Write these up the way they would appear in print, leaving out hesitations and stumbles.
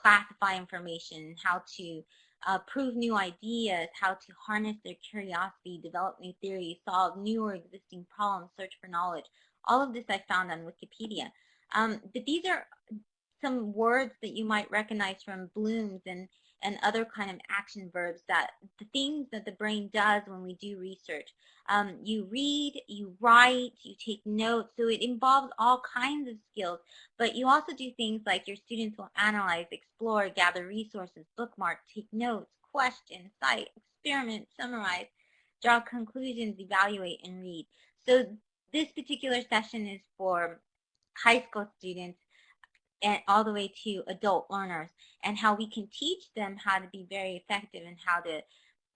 classify information, how to prove new ideas, how to harness their curiosity, develop new theories, solve new or existing problems, search for knowledge. All of this I found on Wikipedia. But these are some words that you might recognize from Bloom's and other kind of action verbs, that the things that the brain does when we do research. You read, you write, you take notes, so it involves all kinds of skills, but you also do things like your students will analyze, explore, gather resources, bookmark, take notes, question, cite, experiment, summarize, draw conclusions, evaluate, and read. So this particular session is for high school students and all the way to adult learners, and how we can teach them how to be very effective and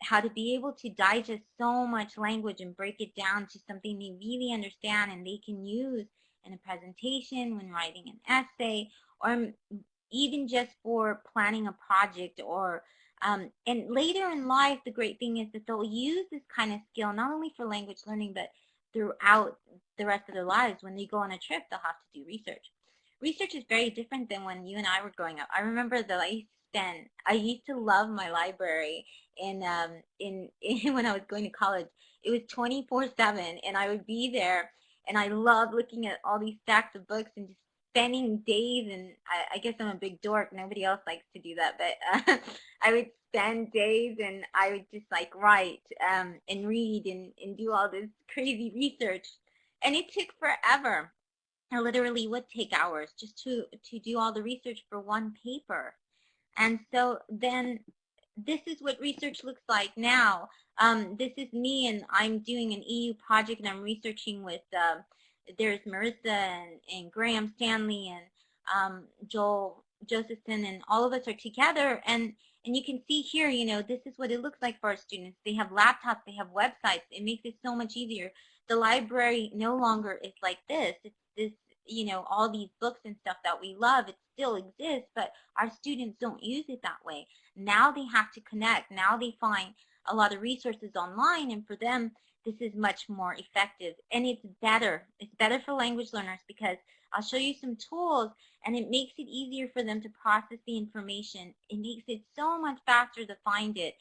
how to be able to digest so much language and break it down to something they really understand and they can use in a presentation, when writing an essay, or even just for planning a project. Or and later in life, the great thing is that they'll use this kind of skill not only for language learning, but throughout the rest of their lives. When they go on a trip, they'll have to do research. Research is very different than when you and I were growing up. I remember that I used to love my library in when I was going to college. It was 24/7, and I would be there, and I loved looking at all these stacks of books and just spending days. And I guess I'm a big dork. Nobody else likes to do that, but I would spend days, and I would just like write and read and do all this crazy research, and it took forever. I literally would take hours just to do all the research for one paper. And so then this is what research looks like now. This is me, and I'm doing an EU project, and I'm researching with, there's Marissa and Graham Stanley and Joel Josephson, and all of us are together. And you can see here, this is what it looks like for our students. They have laptops, they have websites. It makes it so much easier. The library no longer is like this. It's this, all these books and stuff that we love, it still exists, but our students don't use it that way. Now they have to connect. Now they find a lot of resources online, and for them, this is much more effective, and it's better. It's better for language learners because I'll show you some tools, and it makes it easier for them to process the information. It makes it so much faster to find it,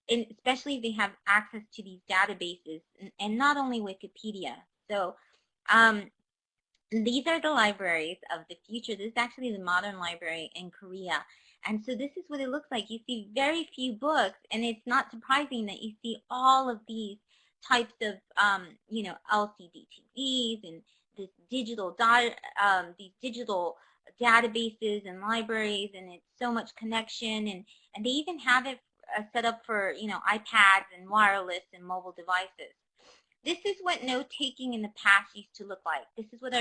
and especially if they have access to these databases, and not only Wikipedia. So these are the libraries of the future. This is actually the modern library in Korea. And so this is what it looks like. You see very few books, and it's not surprising that you see all of these types of, LCD TVs and this these digital databases and libraries, and it's so much connection, and they even have it set up for, iPads and wireless and mobile devices. This is what note-taking in the past used to look like. This is what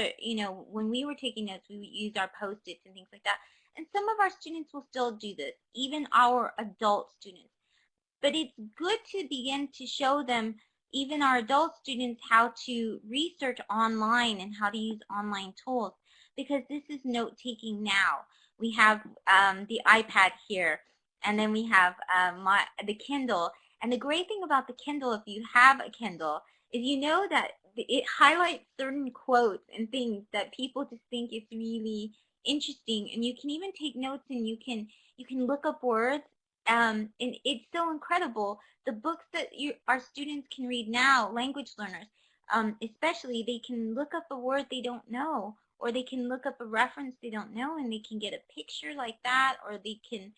when we were taking notes, we would use our Post-its and things like that. And some of our students will still do this, even our adult students. But it's good to begin to show them, even our adult students, how to research online and how to use online tools, because this is note-taking now. We have the iPad here, and then we have the Kindle. And the great thing about the Kindle, if you have a Kindle, is that it highlights certain quotes and things that people just think is really interesting, and you can even take notes, and you can look up words, and it's so incredible. The books that our students can read now, language learners, especially, they can look up a word they don't know, or they can look up a reference they don't know, and they can get a picture like that, or they can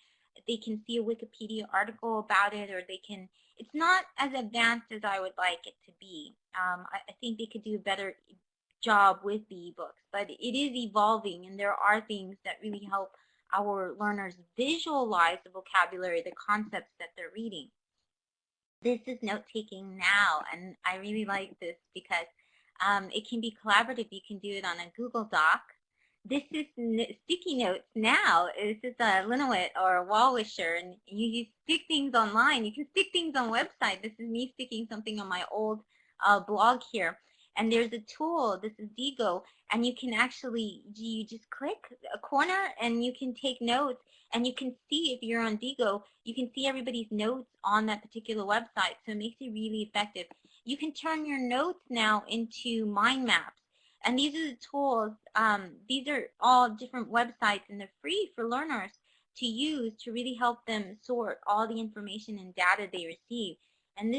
see a Wikipedia article about it, or it's not as advanced as I would like it to be. I think they could do a better job with the ebooks, but it is evolving, and there are things that really help our learners visualize the vocabulary, the concepts that they're reading. This is note-taking now, and I really like this because it can be collaborative. You can do it on a Google Doc. This is sticky notes now. This is a Linolet or a wall wisher, and you stick things online. You can stick things on website. This is me sticking something on my old blog here. And there's a tool, this is Digo, and you can actually, you just click a corner and you can take notes, and you can see, if you're on Digo, you can see everybody's notes on that particular website, so it makes it really effective. You can turn your notes now into mind maps. And these are the tools. These are all different websites, and they're free for learners. to use to really help them sort all the information and data they receive. And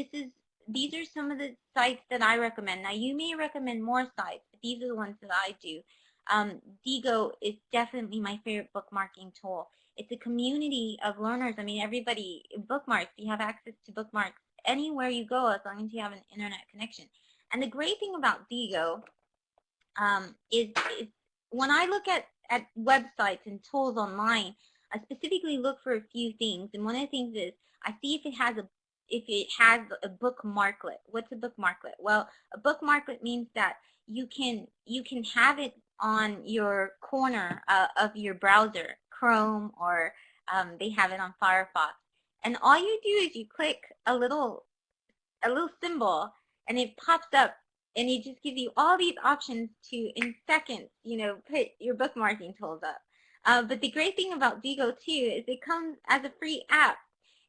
these are some of the sites that I recommend. Now, you may recommend more sites, but these are the ones that I do. Diigo is definitely my favorite bookmarking tool. It's a community of learners. I mean, everybody bookmarks. You have access to bookmarks anywhere you go as long as you have an internet connection. And the great thing about Diigo is when I look at websites and tools online, I specifically look for a few things. And one of the things is I see if it has a bookmarklet. What's a bookmarklet? Well, a bookmarklet means that you can have it on your corner of your browser, Chrome, or they have it on Firefox. And all you do is you click a little symbol, and it pops up, and it just gives you all these options to, in seconds, put your bookmarking tools up. But the great thing about Diigo too is it comes as a free app,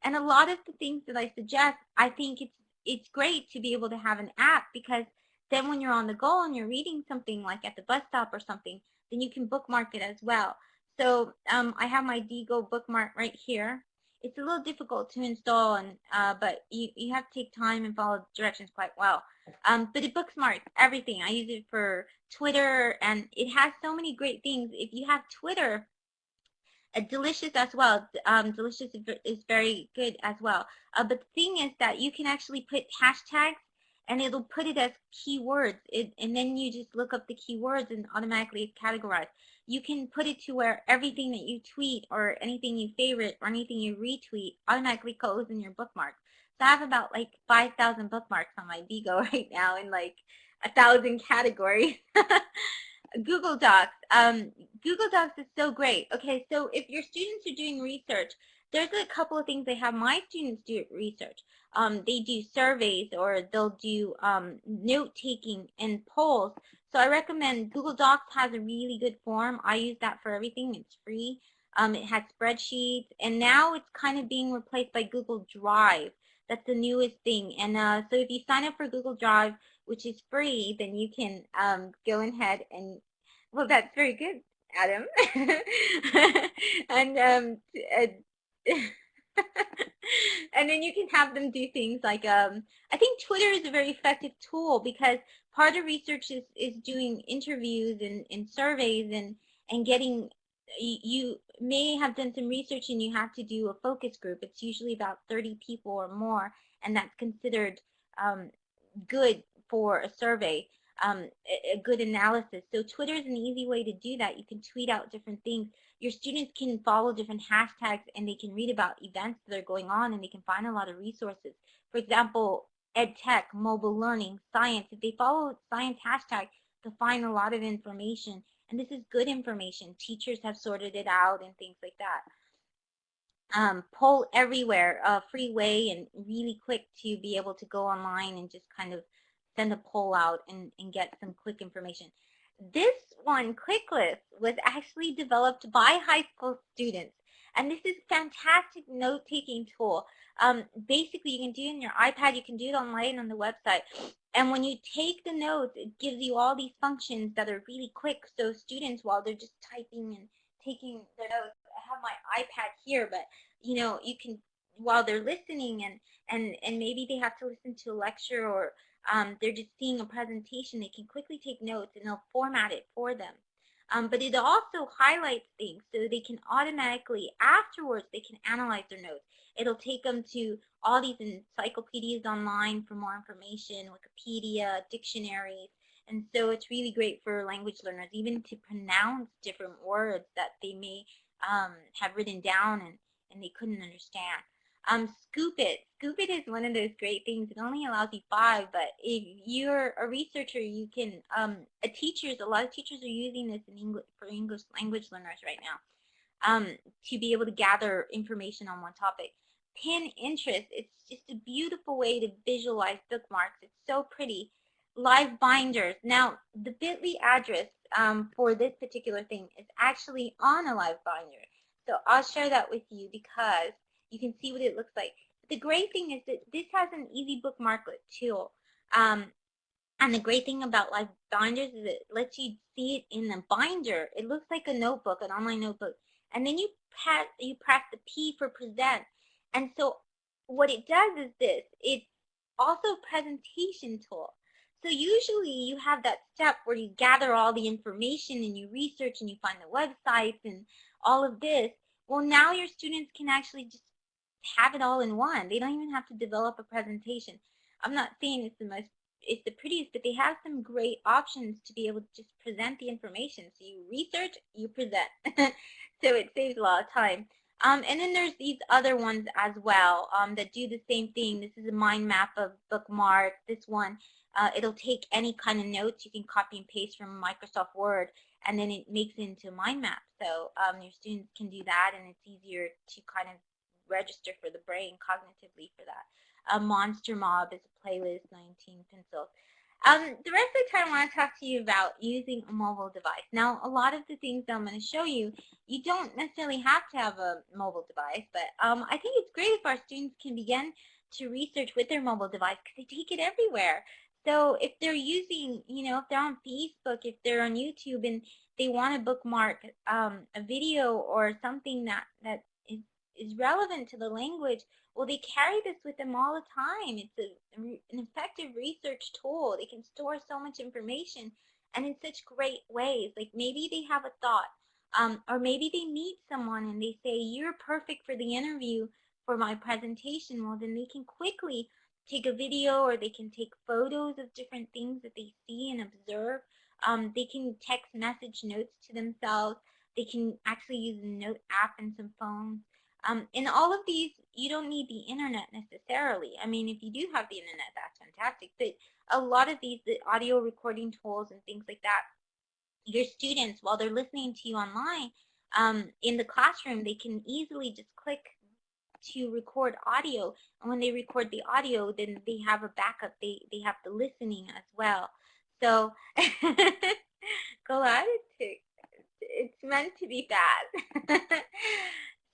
and a lot of the things that I suggest, I think it's great to be able to have an app, because then when you're on the go and you're reading something like at the bus stop or something, then you can bookmark it as well. So I have my Diigo bookmark right here. It's a little difficult to install, and but you have to take time and follow directions quite well. But it bookmarks everything. I use it for Twitter, and it has so many great things. If you have Twitter, Delicious as well. Delicious is very good as well. But the thing is that you can actually put hashtags, and it'll put it as keywords. And then you just look up the keywords, and automatically it's categorized. You can put it to where everything that you tweet, or anything you favorite, or anything you retweet automatically goes in your bookmarks. So I have about like 5,000 bookmarks on my Diigo right now, in like 1,000 categories. Google Docs. Google Docs is so great. Okay, so if your students are doing research, there's a couple of things they have. My students do research. They do surveys, or they'll do note-taking and polls. So I recommend Google Docs. Has a really good form. I use that for everything. It's free. It has spreadsheets, and now it's kind of being replaced by Google Drive. That's the newest thing. And so if you sign up for Google Drive, which is free, then you can go ahead and, well, that's very good, Adam. And and then you can have them do things like, I think Twitter is a very effective tool, because part of research is doing interviews and surveys, and getting, you may have done some research and you have to do a focus group. It's usually about 30 people or more, and that's considered good for a survey, a good analysis. So Twitter is an easy way to do that. You can tweet out different things. Your students can follow different hashtags, and they can read about events that are going on, and they can find a lot of resources. For example, ed tech, mobile learning, science. If they follow science hashtag, they'll find a lot of information. And this is good information. Teachers have sorted it out and things like that. Poll everywhere, free way, and really quick to be able to go online and just kind of send a poll out and get some quick information. This one, ClickList, was actually developed by high school students, and this is a fantastic note-taking tool. Basically, you can do it on your iPad, you can do it online on the website, and when you take the notes, it gives you all these functions that are really quick, so students, while they're just typing and taking their notes, I have my iPad here, but you can, while they're listening, and maybe they have to listen to a lecture, or they're just seeing a presentation, they can quickly take notes, and they'll format it for them. But it also highlights things, so they can automatically, afterwards, they can analyze their notes. It'll take them to all these encyclopedias online for more information, Wikipedia, dictionaries. And so it's really great for language learners, even to pronounce different words that they may have written down, and they couldn't understand. Scoop It. Scoop It is one of those great things. It only allows you 5, but if you're a researcher, you can, a lot of teachers are using this in English, for English language learners right now, to be able to gather information on one topic. Pin Interest. It's just a beautiful way to visualize bookmarks. It's so pretty. Live binders. Now, the bit.ly address for this particular thing is actually on a live binder. So I'll share that with you, because you can see what it looks like. But the great thing is that this has an easy bookmarklet tool. And the great thing about live binders is it lets you see it in the binder. It looks like a notebook, an online notebook. and then you press the P for present. And so what it does is this, it's also a presentation tool. So usually you have that step where you gather all the information and you research and you find the websites and all of this. Well, now your students can actually just have it all in one. They don't even have to develop a presentation. I'm not saying it's the prettiest, but they have some great options to be able to just present the information. So you research, you present. So it saves a lot of time. And then there's these other ones as well that do the same thing. This is a mind map of bookmark. This one, it'll take any kind of notes you can copy and paste from Microsoft Word, and then it makes it into a mind map. So your students can do that, and it's easier to kind of register for the brain cognitively for that. A Monster Mob is a playlist, 19 pencils. The rest of the time I want to talk to you about using a mobile device. Now, a lot of the things that I'm going to show you, you don't necessarily have to have a mobile device, but I think it's great if our students can begin to research with their mobile device because they take it everywhere. So if they're using, if they're on Facebook, if they're on YouTube and they want to bookmark a video or something that is relevant to the language, well, they carry this with them all the time. It's an effective research tool. They can store so much information and in such great ways. Like maybe they have a thought, or maybe they meet someone and they say, you're perfect for the interview for my presentation. Well, then they can quickly take a video or they can take photos of different things that they see and observe. They can text message notes to themselves. They can actually use a note app in some phones. In all of these, you don't need the internet necessarily. I mean, if you do have the internet, that's fantastic. But a lot of these, the audio recording tools and things like that, your students, while they're listening to you online, in the classroom, they can easily just click to record audio. And when they record the audio, then they have a backup. They have the listening as well. So, glad it's meant to be bad.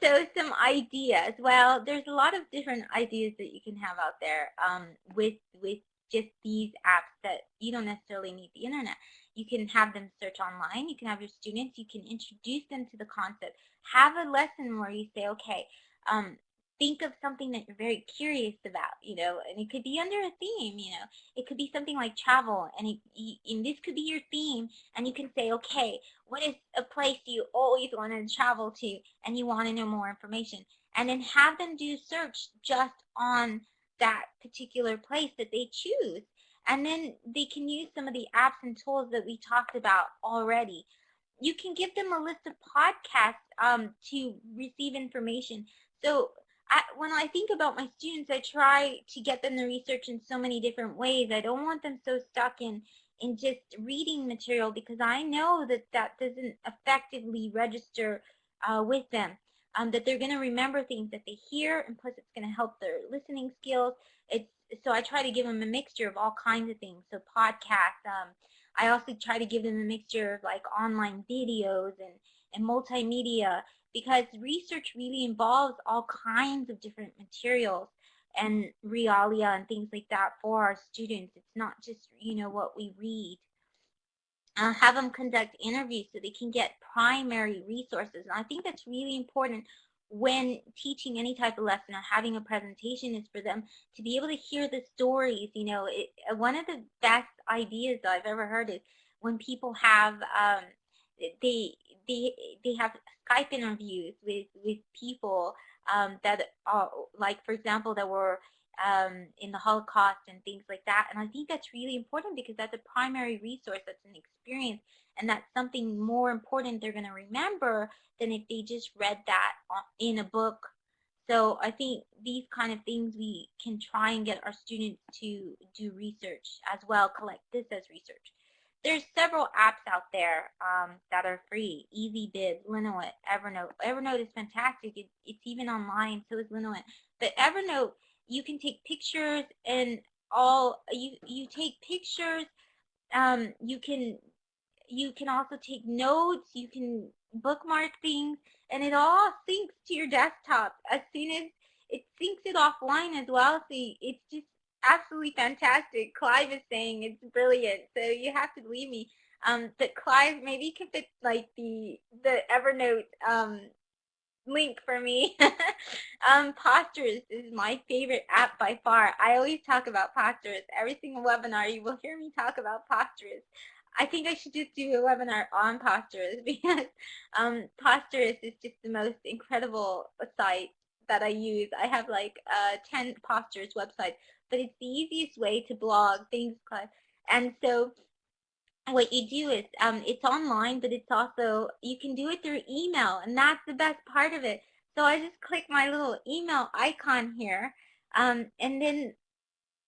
So some ideas. Well, there's a lot of different ideas that you can have out there with just these apps that you don't necessarily need the internet. You can have them search online. You can have your students. You can introduce them to the concept. Have a lesson where you say, okay, think of something that you're very curious about, and it could be under a theme, It could be something like travel, and this could be your theme, and you can say, okay, what is a place you always want to travel to, and you want to know more information, and then have them do search just on that particular place that they choose, and then they can use some of the apps and tools that we talked about already. You can give them a list of podcasts to receive information. So when I think about my students, I try to get them to research in so many different ways. I don't want them so stuck in just reading material because I know that doesn't effectively register with them. That they're going to remember things that they hear, and plus it's going to help their listening skills. So I try to give them a mixture of all kinds of things. So podcasts. I also try to give them a mixture of like online videos and multimedia, because research really involves all kinds of different materials and realia and things like that for our students. It's not just, what we read. Have them conduct interviews so they can get primary resources. And I think that's really important when teaching any type of lesson or having a presentation, is for them to be able to hear the stories. One of the best ideas that I've ever heard is when people have they they have Skype interviews with people that are, like, for example, that were in the Holocaust and things like that. And I think that's really important because that's a primary resource, that's an experience, and that's something more important they're going to remember than if they just read that in a book. So I think these kind of things we can try and get our students to do research as well, collect this as research. There's several apps out there that are free. EasyBiz, Linoet, Evernote. Evernote is fantastic. It's even online, so is Linoet. But Evernote, you can take pictures and you take pictures. You can also take notes. You can bookmark things, and it all syncs to your desktop as soon as it syncs it offline as well. So it's just absolutely fantastic. Clive is saying it's brilliant, so you have to believe me. But Clive, maybe you can put like the Evernote link for me. Posterous is my favorite app by far. I always talk about Posterous. Every single webinar you will hear me talk about Posterous. I think I should just do a webinar on Posterous because Posterous is just the most incredible site that I use. I have like 10 Posterous websites, but it's the easiest way to blog things. And so what you do is it's online, but it's also, you can do it through email, and that's the best part of it. So I just click my little email icon here, and then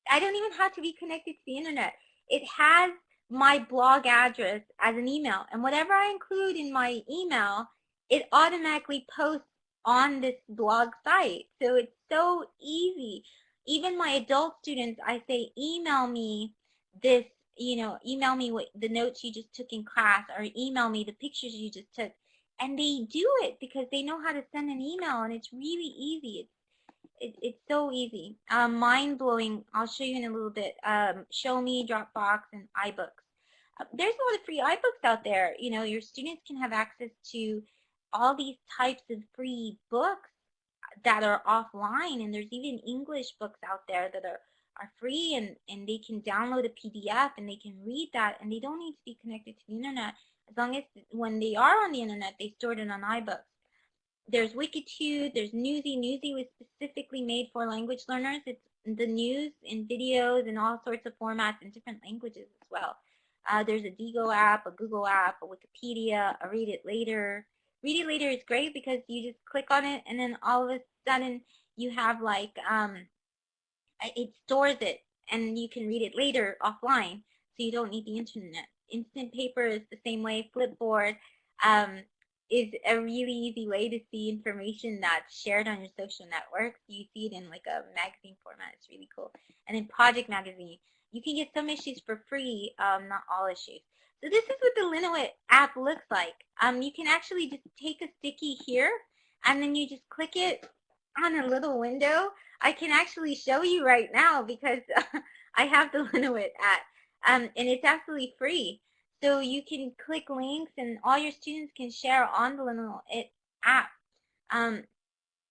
I don't even have to be connected to the internet. It has my blog address as an email, and whatever I include in my email, it automatically posts on this blog site. So it's so easy. Even my adult students, I say, email me this, email me what the notes you just took in class, or email me the pictures you just took. And they do it because they know how to send an email, and it's really easy. It's so easy. Mind-blowing. I'll show you in a little bit. Show Me, Dropbox, and iBooks. There's a lot of free iBooks out there. Your students can have access to all these types of free books that are offline, and there's even English books out there that are free, and they can download a PDF and they can read that, and they don't need to be connected to the internet, as long as when they are on the internet, they store it on iBooks. There's Wikitude, there's Newsy. Newsy was specifically made for language learners. It's the news in videos and all sorts of formats in different languages as well. There's a Digo app, a Google app, a Wikipedia, a Read It Later. Read It Later is great because you just click on it, and then all of a sudden you have like, it stores it, and you can read it later offline, so you don't need the internet. Instant Paper is the same way. Flipboard is a really easy way to see information that's shared on your social networks. You see it in like a magazine format. It's really cool. And then Project Magazine. You can get some issues for free, not all issues. So this is what the Linowit app looks like. You can actually just take a sticky here, and then you just click it on a little window. I can actually show you right now because I have the Linowit app, and it's absolutely free. So you can click links, and all your students can share on the Linowit app.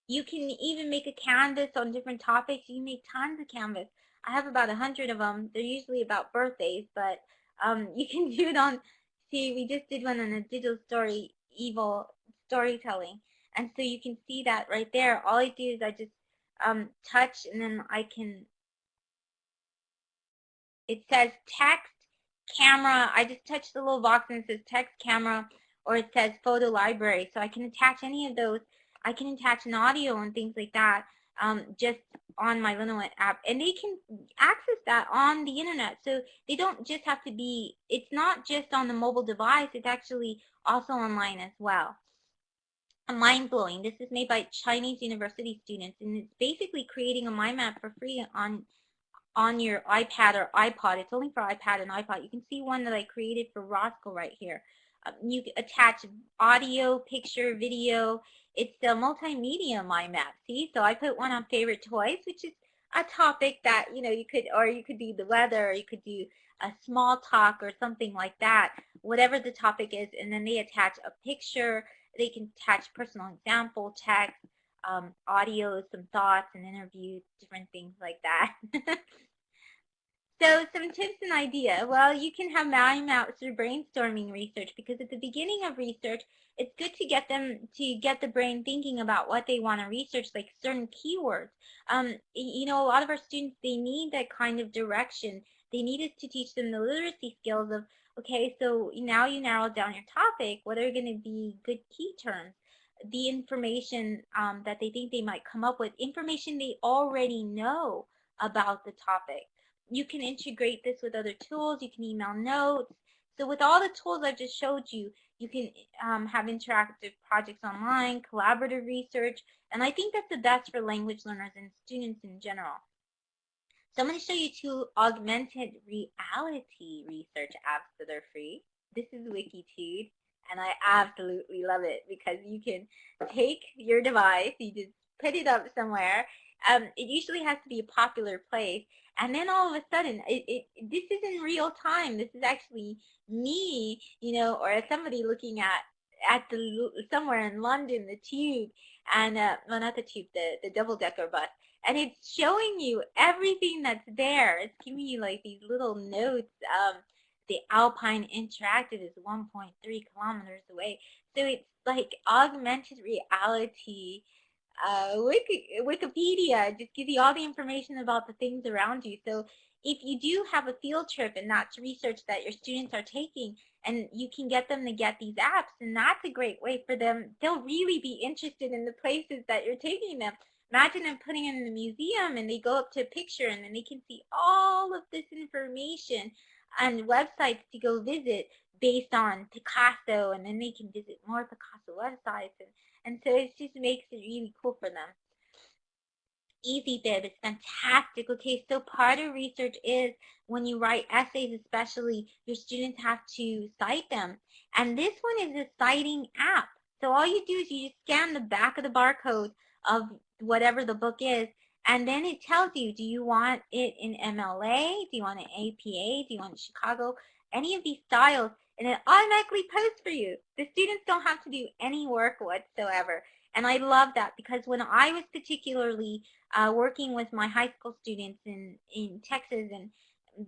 You can even make a canvas on different topics. You can make tons of canvas. I have about 100 of them. They're usually about birthdays, but you can do it on, see, we just did one on a digital story, evil storytelling. And so you can see that right there. All I do is I just touch, and then I can, it says text, camera. I just touch the little box and it says text, camera, or it says photo library. So I can attach any of those. I can attach an audio and things like that just on my Linowit app. And they can access that on the internet. So they don't just have to be, it's not just on the mobile device, it's actually also online as well. Mind-blowing. This is made by Chinese university students, and it's basically creating a mind map for free on your iPad or iPod. It's only for iPad and iPod. You can see one that I created for Roscoe right here. You attach audio, picture, video. It's a multimedia mind map. See, so I put one on favorite toys, which is a topic that you could, or you could do the weather, or you could do a small talk or something like that, whatever the topic is. And then they attach a picture. They can attach personal example, text, audio, some thoughts, and interviews, different things like that. So some tips and idea. Well, you can have mind maps through brainstorming research, because at the beginning of research, it's good to get them to get the brain thinking about what they want to research, like certain keywords. A lot of our students, they need that kind of direction. They need us to teach them the literacy skills of, okay, so now you narrowed down your topic. What are going to be good key terms? The information that they think they might come up with, information they already know about the topic. You can integrate this with other tools. You can email notes. So with all the tools I've just showed you, you can have interactive projects online, collaborative research, and I think that's the best for language learners and students in general. So I'm going to show you two augmented reality research apps that are free. This is Wikitude, and I absolutely love it because you can take your device, you just put it up somewhere. It usually has to be a popular place, and then all of a sudden, this is in real time. This is actually me, or somebody looking at the somewhere in London, the tube, and well, not the tube, the double-decker bus, and it's showing you everything that's there. It's giving you like these little notes. The Alpine Interactive is 1.3 kilometers away, so it's like augmented reality. Wikipedia just gives you all the information about the things around you. So if you do have a field trip and that's research that your students are taking, and you can get them to get these apps, and that's a great way for them. They'll really be interested in the places that you're taking them. Imagine them putting it in the museum and they go up to a picture and then they can see all of this information on websites to go visit based on Picasso, and then they can visit more Picasso websites, and so it just makes it really cool for them. EasyBib is fantastic. Okay, so part of research is when you write essays, especially, your students have to cite them. And this one is a citing app. So all you do is you just scan the back of the barcode of whatever the book is, and then it tells you, do you want it in MLA? Do you want it APA? Do you want it Chicago? Any of these styles, and it automatically posts for you. The students don't have to do any work whatsoever. And I love that, because when I was particularly working with my high school students in Texas, and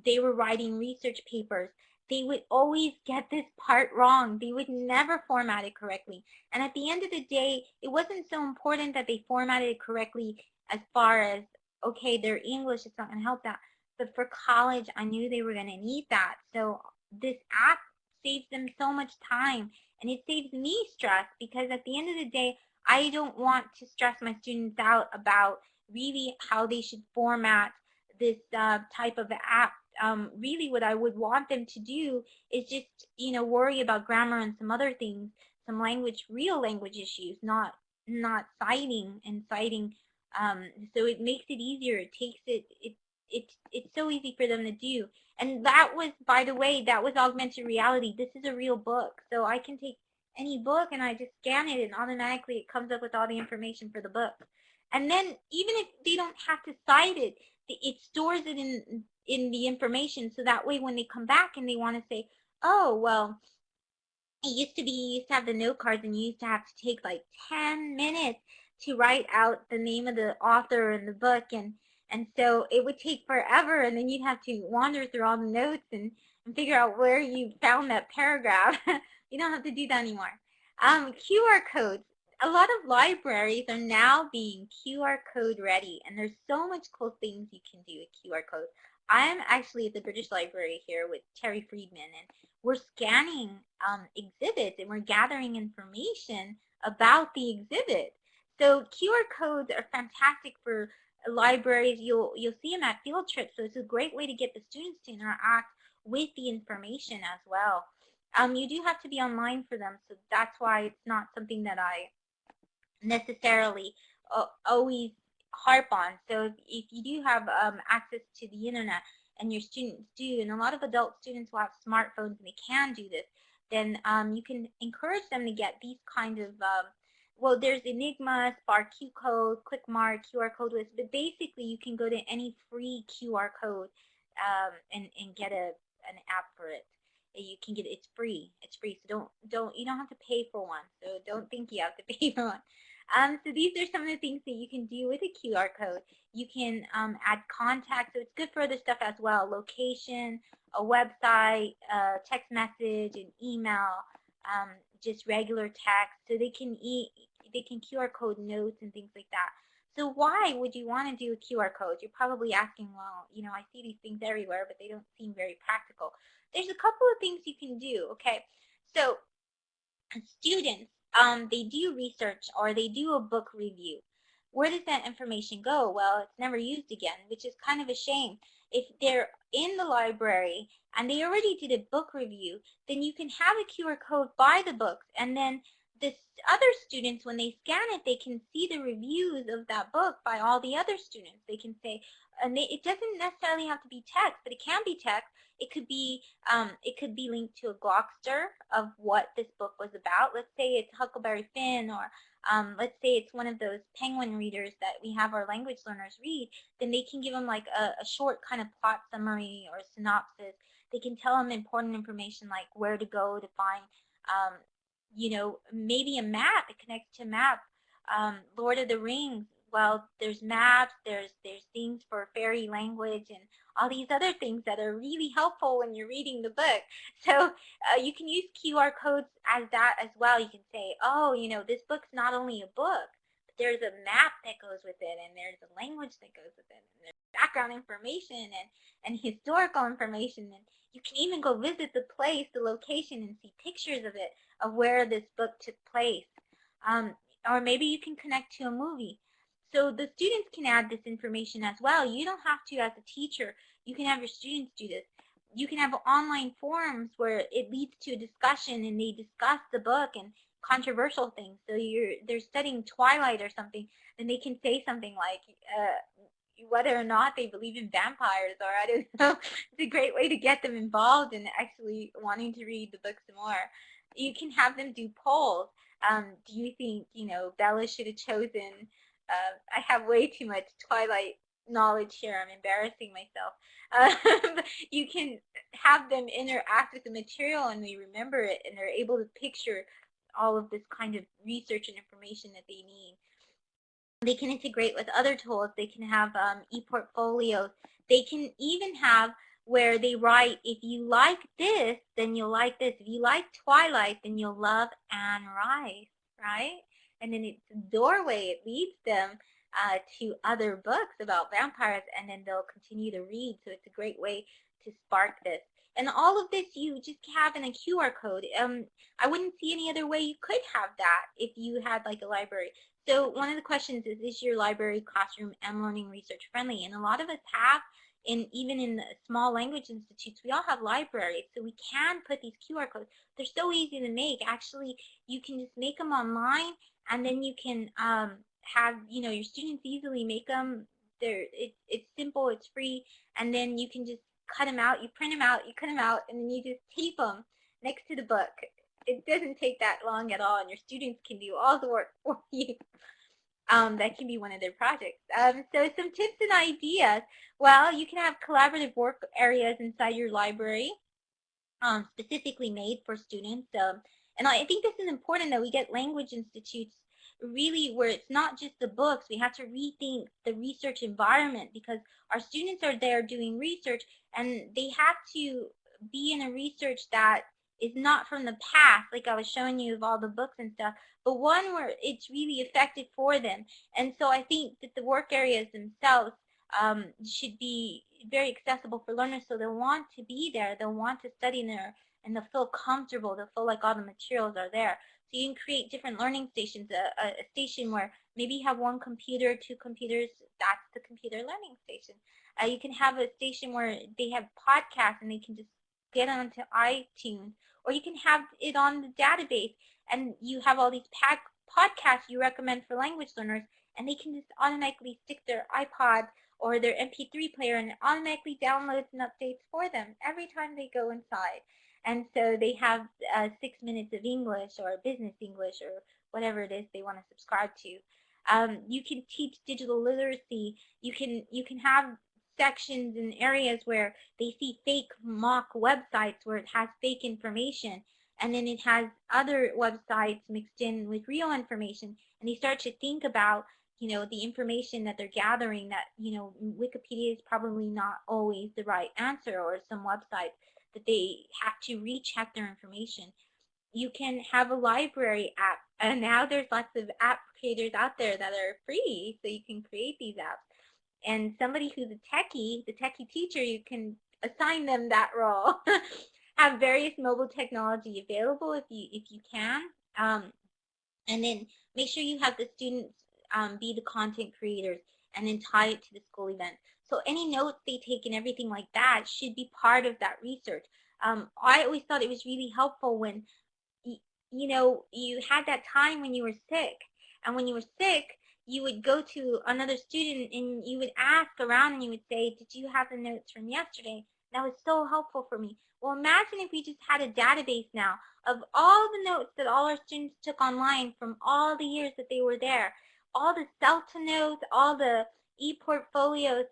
they were writing research papers, they would always get this part wrong. They would never format it correctly. And at the end of the day, it wasn't so important that they formatted it correctly as far as, okay, their English, it's not going to help that. But for college, I knew they were going to need that. So this app saves them so much time, and it saves me stress, because at the end of the day, I don't want to stress my students out about really how they should format this type of app. Really what I would want them to do is just, worry about grammar and some other things, some real language issues, not citing and citing. So it makes it easier. It takes it's so easy for them to do. And that was, by the way, that was augmented reality. This is a real book. So I can take any book and I just scan it, and automatically it comes up with all the information for the book. And then even if they don't have to cite it, it stores it in the information, so that way when they come back and they want to say, oh, well, you used to have the note cards, and you used to have to take like 10 minutes to write out the name of the author in the book, and so it would take forever, and then you'd have to wander through all the notes and figure out where you found that paragraph. You don't have to do that anymore. QR codes. A lot of libraries are now being QR code ready, and there's so much cool things you can do with QR codes. I'm actually at the British Library here with Terry Friedman, and we're scanning exhibits, and we're gathering information about the exhibit. So QR codes are fantastic for libraries. You'll see them at field trips, so it's a great way to get the students to interact with the information as well. You do have to be online for them, so that's why it's not something that I necessarily always harp on. So if you do have access to the internet, and your students do, and a lot of adult students will have smartphones and they can do this, then you can encourage them to get these kinds of, well, there's Enigma, Spark Q Code, QuickMart, QR code list, but basically you can go to any free QR code and get an app for it. You can get it's free. It's free, so you don't have to pay for one. So don't think you have to pay for one. So these are some of the things that you can do with a QR code. You can add contacts, so it's good for other stuff as well. Location, a website, text message, an email, just regular text. So they can QR code notes and things like that. So why would you want to do a QR code? You're probably asking, well, I see these things everywhere, but they don't seem very practical. There's a couple of things you can do, okay? So students, they do research or they do a book review. Where does that information go? Well, it's never used again, which is kind of a shame. If they're in the library and they already did a book review, then you can have a QR code by the books, and then the other students, when they scan it, they can see the reviews of that book by all the other students. They can say, and it doesn't necessarily have to be text, but it can be text. It could be linked to a Glockster of what this book was about. Let's say it's Huckleberry Finn, or let's say it's one of those penguin readers that we have our language learners read. Then they can give them like a short kind of plot summary or synopsis. They can tell them important information like where to go to find, maybe a map. It connects to a map Lord of the Rings, well, there's maps, there's things for fairy language, and all these other things that are really helpful when you're reading the book. So you can use QR codes as that as well. You can say, oh, this book's not only a book, but there's a map that goes with it, and there's a language that goes with it, and there's background information and historical information, and you can even go visit the place, the location, and see pictures of it, of where this book took place. Or maybe you can connect to a movie. So the students can add this information as well. You don't have to as a teacher. You can have your students do this. You can have online forums where it leads to a discussion and they discuss the book and controversial things. So they're studying Twilight or something, and they can say something like whether or not they believe in vampires, or I don't know. It's a great way to get them involved in actually wanting to read the book some more. You can have them do polls. Do you think, Bella should have chosen, I have way too much Twilight knowledge here. I'm embarrassing myself. You can have them interact with the material and they remember it and they're able to picture all of this kind of research and information that they need. They can integrate with other tools. They can have e-portfolios. They can even have where they write, if you like this, then you'll like this. If you like Twilight, then you'll love Anne Rice, right? And then it's a doorway. It leads them to other books about vampires, and then they'll continue to read. So it's a great way to spark this. And all of this you just have in a QR code. I wouldn't see any other way you could have that if you had like a library. So one of the questions is your library, classroom, and learning research friendly? And a lot of us have, even in the small language institutes, we all have libraries. So we can put these QR codes. They're so easy to make. Actually, you can just make them online, and then you can have, your students easily make them. It's simple, it's free, and then you can just cut them out. You print them out, you cut them out, and then you just tape them next to the book. It doesn't take that long at all, and your students can do all the work for you. That can be one of their projects. So some tips and ideas. Well, you can have collaborative work areas inside your library, specifically made for students. And I think this is important that we get language institutes really where it's not just the books. We have to rethink the research environment because our students are there doing research and they have to be in a research that is not from the past, like I was showing you of all the books and stuff, but one where it's really effective for them. And so I think that the work areas themselves should be very accessible for learners, so they'll want to be there, they'll want to study there, and they'll feel comfortable, they'll feel like all the materials are there. So you can create different learning stations, a station where maybe you have one computer, two computers, that's the computer learning station. You can have a station where they have podcasts and they can just get onto iTunes, or you can have it on the database and you have all these podcasts you recommend for language learners, and they can just automatically stick their iPod or their MP3 player and it automatically downloads and updates for them every time they go inside. And so they have 6 minutes of English or business English or whatever it is they want to subscribe to. You can teach digital literacy. You can have sections and areas where they see fake mock websites where it has fake information, and then it has other websites mixed in with real information, and they start to think about the information that they're gathering, that Wikipedia is probably not always the right answer, or some websites that they have to recheck their information. You can have a library app, and now there's lots of app creators out there that are free, so you can create these apps. And somebody who's a techie, the techie teacher, you can assign them that role. Have various mobile technology available if you can, and then make sure you have the students be the content creators, and then tie it to the school event. So any notes they take and everything like that should be part of that research. I always thought it was really helpful when you had that time when you were sick, and when you were sick you would go to another student and you would ask around and you would say, did you have the notes from yesterday? That was so helpful for me. Well, imagine if we just had a database now of all the notes that all our students took online from all the years that they were there, all the CELTA notes, all the e-portfolios.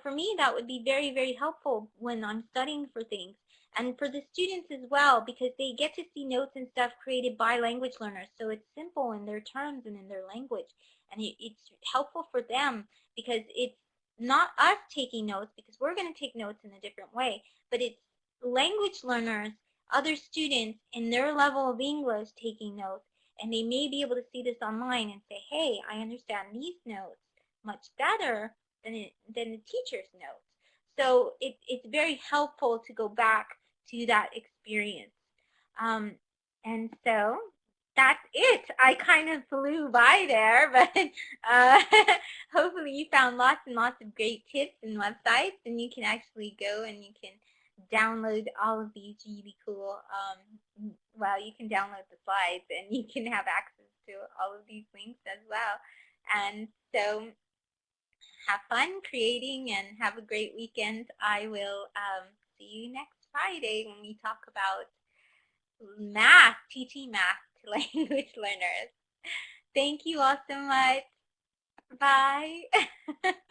For me that would be very, very helpful when I'm studying for things. and for the students as well, because they get to see notes and stuff created by language learners. So it's simple in their terms and in their language, and it's helpful for them because it's not us taking notes, because we're going to take notes in a different way, but it's language learners, other students in their level of English taking notes, and they may be able to see this online and say, hey, I understand these notes much better than the teacher's notes. So it's very helpful to go back to that experience. And so that's it. I kind of flew by there, but uh, hopefully you found lots and lots of great tips and websites, and you can actually go and you can download all of these really cool, well, you can download the slides and you can have access to all of these links as well. And so have fun creating and have a great weekend. I will see you next Friday when we talk about math, teaching math to language learners. Thank you all so much. Bye.